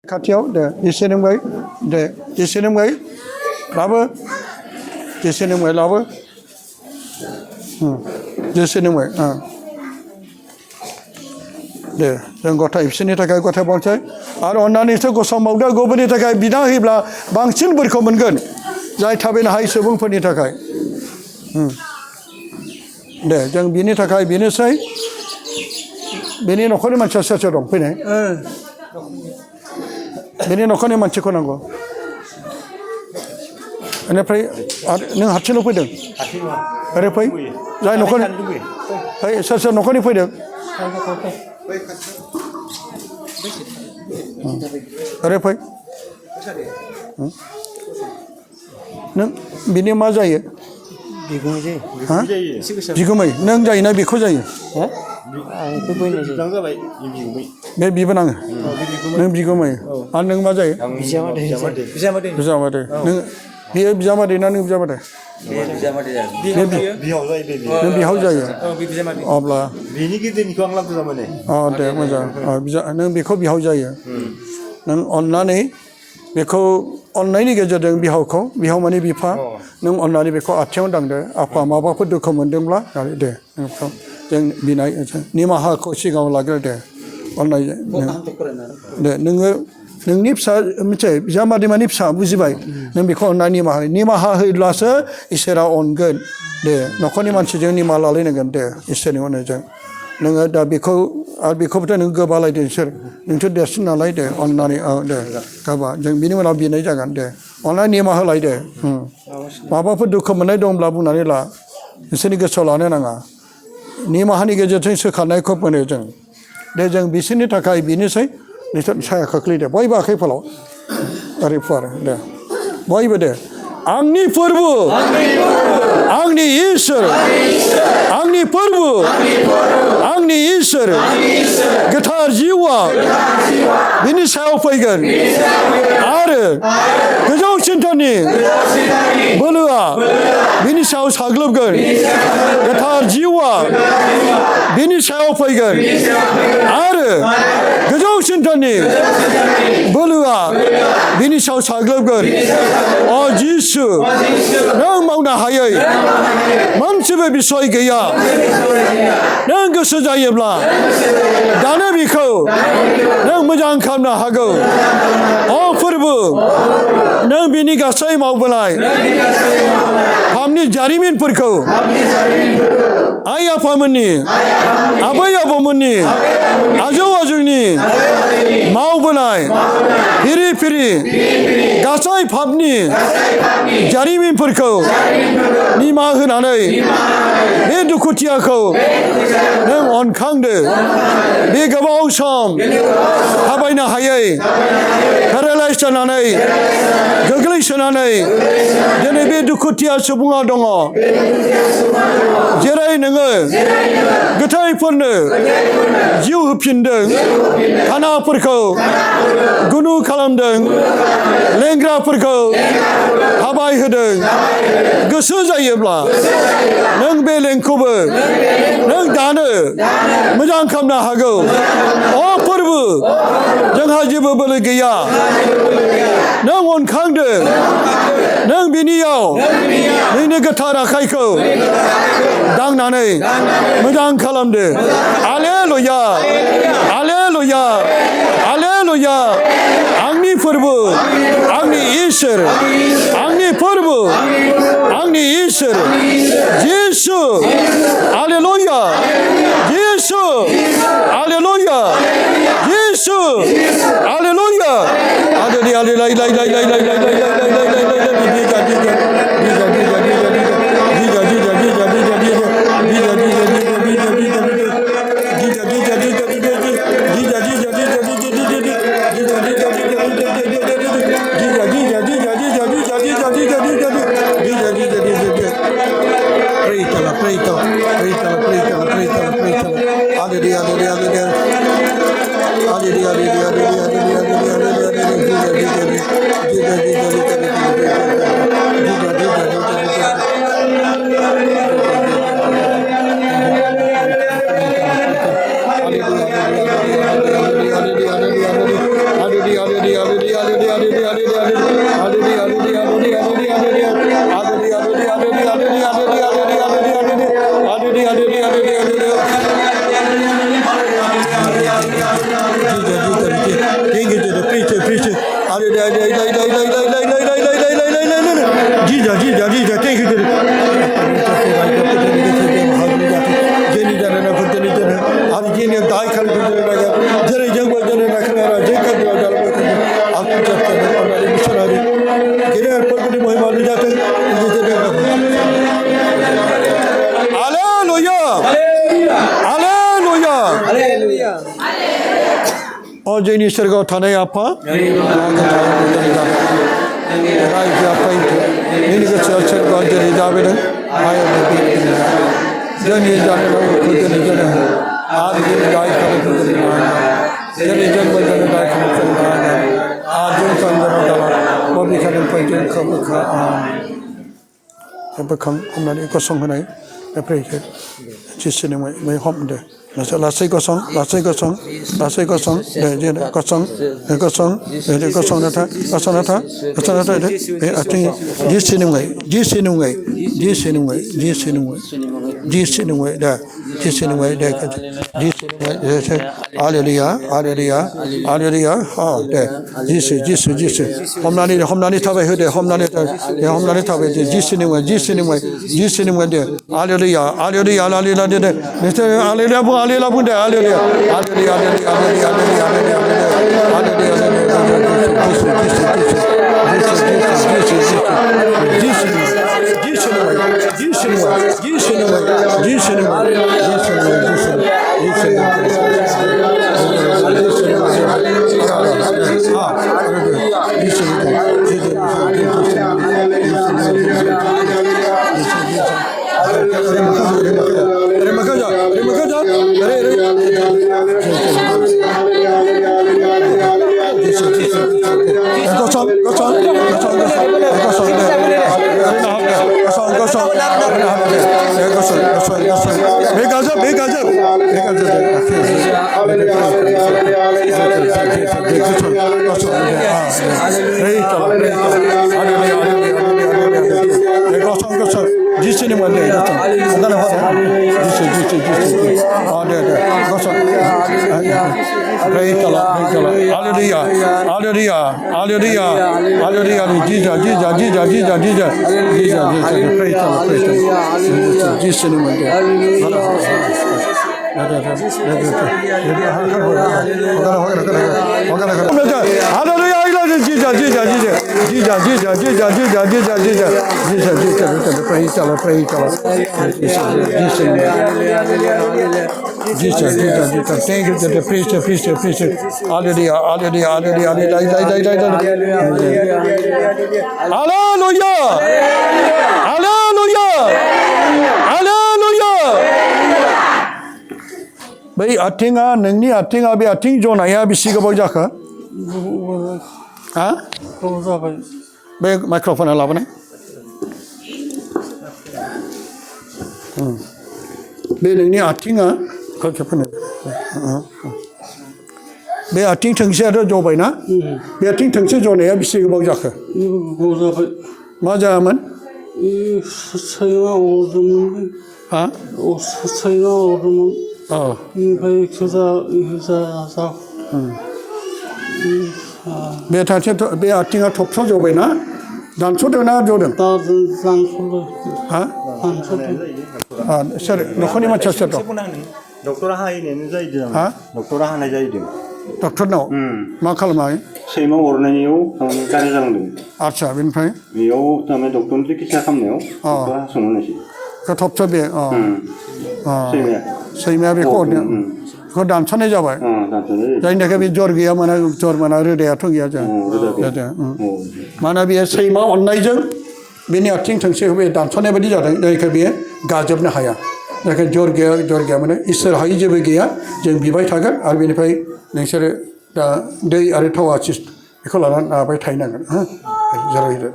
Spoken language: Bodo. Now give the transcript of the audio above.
खाथियाव दे एसे नोंबाय दे एसे नोंबाय लाबो एसे नोंबाय लाबो एसे नोंबाय दे जों गथाय बिसोरनि थाखाय गथाय बावनोसै आरो अननानैसो गसंबावदो गुबुननि थाखाय बिना होयोब्ला बांसिन बोरखौ मोनगोन जाय थाबायनो हायै सुबुंफोरनि थाखाय दे जों बिनि थाखाय बेनोसै बेनि न'खरनि मानसिया सोर सोर दं फैनाय बेनि न'खरनि मानसिखौ नांगौ बेनिफ्राय नों हारसिंल' फैदों ओरै फै जाय न'खरनि फै सोर सोर न'खरनि फैदों ओरै फै नों बिनि मा जायो बिगुमै नों जायोना बेखौ जायो बे बिबो नाङो नों बिगुमै आरो नों मा जायो बिजामादै नों बियो बिजामादै ना नों बिजामादै नों बिहाव जायो अब्ला बिनि गिदिरनिखौ आं लाबोजा माने दे मोजां नों बेखौ बिहाव जायो नों अननानै बेखौ अननायनि गेजेरजों बिहाव माने बिफा नों अननानै बेखौ आथिङाव दांदो आफा माबाफोर दुखु मोनदोंब्ला दे नोंखौ जों बिनाय निमाहाखौ सिगाङाव लाग्रो दे अननायजों दे नोङो नोंनि फिसा मोनसे बिजामादै माने फिसा बुजिबाय नों बेखौ अननानै निमाहा होयोब्लासो इसोरा अनगोन दे न'खरनि मानसिजों निमाहा लालायनांगोन दे इसोरनि अननायजों नोङो दा बेखौ आरो बेखौबोथ' नों गोबालायदो इसोर नोंथ' देरसिन नालाय दे अननानै दे गाबा जों बिनि उनाव बिनाय जागोन दे अननानै निमाहा होलाय दे माबाफोर दुखु मोननाय दंब्ला बुंनानै ला बिसोरनि गोसोआव लानो नाङा निमाहानि गेजेरजों सोखानायखौ मोनो जों दे जों बिसोरनि थाखाय बिनोसै नोंसोर साया खोख्लैदो बयबो आखाइ फोलाव ओरै फुवार दे बयबो दे आंनि फोरबो आंनि इसोर आंनि फोरबो आंनि इसोर गोथार जिउआ बिनि सायाव फैगोन आरो गोजौ सिन्थानि बोलोआ बिनि सायाव साग्लोबगोन गोथार जिउआ बिनि सायाव फैगोन आरो गोजौ सिन्थानि बोलोआ बिनि सायाव साग्लोबगोन अ जिसु नों मावनो हायै मोनसेबो बिसय गैया नों गोसो जायोब्ला दानो बिखौ नों मोजां खालामनो हागौ अ फोरबो नों बिनि गासै मावबोनाय पापनि जारिमिनफोरखौ आइ आफामोननि आबै आबौमोननि आजौ आजौनि मावबोनाय फिरि फिरि गासै पापनि जारिमिनफोरखौ निमाहा होनानै बे दुखुथियाखौ नों अनखांदो बे गोबाव सम थाबायनो हायै पेरालाइज जानानै गोग्लैसोनानै दिनै बे दुखुथिया सुबुङा दङ जेरै नोङो गोथैफोरनो जिउ होफिनदों खानाफोरखौ गुनु खालामदों लेंग्राफोरखौ थाबाय होदों गोसो जायोब्ला नों बे लेंखौबो नों दानो मोजां खालामनो हागौ अ फोरबो जोंहा जेबो बोलो गैया नों अनखांदो नों बिनियाव नोंनि गोथार आखाइखौ दांनानै मोजां खालामदो हालेलुया हालेलुया हालेलुया आंनि फोरबो आंनि इसोर आंनि फोरबो आंनि इसोर जिसु हालेलुया जिसु हालेलुया जिसु hallelujah hallelujah you to the preach. Jesus, thank you to the Oh, Jenny Sergo Tane Apa, Jenny Last say go song, de I think this anyway, hallelujah, oh, there, this, Homnani Tabe, Homnani Tabe, this anyway, there, Bai atinga nengni atinga be ating jona ya bisi gabau jaka ha be microphone ala bane be nengni atinga ko chapane be ating thangse ro jo bai na be ating thangse jona ya bisi gabau jaka ma jaman ha Oh. Be tache be atinga thopso jo bai na danso de na jo dem ha sir nokhoni ma chase to Doctor Hai ne jaidem ha Doctor Hai jaidem Doctor no ma khalmai Seima ornaniyo kare jangdem acha binfai beyo tame doctor ni kisa khamneyo doctor sononesi ka thopso be Seima be ko ko dan chane jabai jaine ke bi jor gya mana re de atho gya ja mana bi seima onnai jang bini ating thangse hobe dan chane badi jadang dai ke bi gajab na haya Like jor gaya mana isar hai je begiya jeng bibai thagan ar bini pai nengsere da dei are thawa chis ikolaran bai thaina gan ha jaroi de